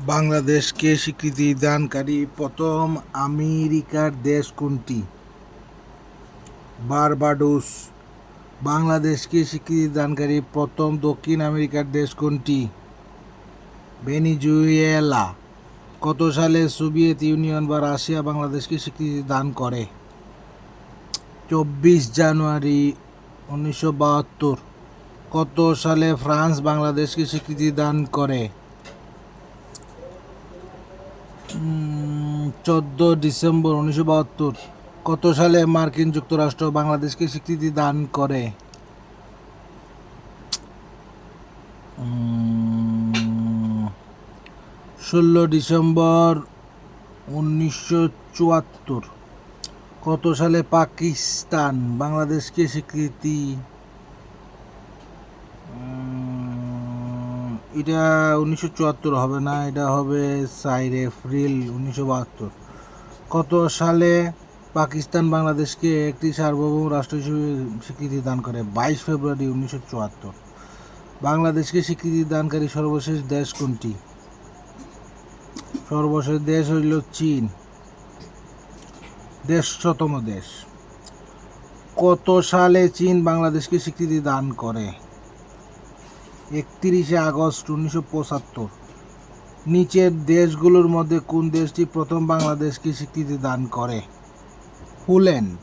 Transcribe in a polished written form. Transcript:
বাংলাদেশকে স্বীকৃতি দানকারী প্রথম আমেরিকার দেশ কোনটি? বারবাডোস। বাংলাদেশকে স্বীকৃতি দানকারী প্রথম দক্ষিণ আমেরিকার দেশ কোনটি? ভেনেজুয়েলা। কত সালে সোভিয়েত ইউনিয়ন বা রাশিয়া বাংলাদেশকে স্বীকৃতি দান করে? 24 জানুয়ারি 1972। কত সালে ফ্রান্স বাংলাদেশকে স্বীকৃতি দান করে? 14 ডিসেম্বর 1972। কত সালে মার্কিন যুক্তরাষ্ট্র বাংলাদেশকে স্বীকৃতি দান করে? 16 ডিসেম্বর 1974। কত সালে পাকিস্তান বাংলাদেশকে স্বীকৃতি? এটা 1974 হবে না, এটা হবে 4 এপ্রিল 1972। কত সালে পাকিস্তান বাংলাদেশকে একটি সার্বভৌম রাষ্ট্র হিসেবে স্বীকৃতি দান করে? 22 ফেব্রুয়ারি 1974। বাংলাদেশকে স্বীকৃতি দানকারী সর্বশেষ দেশ কোনটি? সর্বশেষ দেশ হইল চীন, 150তম দেশ। কত সালে চীন বাংলাদেশকে স্বীকৃতি দান করে? 31 আগস্ট 1975। নিচের দেশগুলোর মধ্যে কোন দেশটি প্রথম বাংলাদেশকে স্বীকৃতি দান করে? পোল্যান্ড।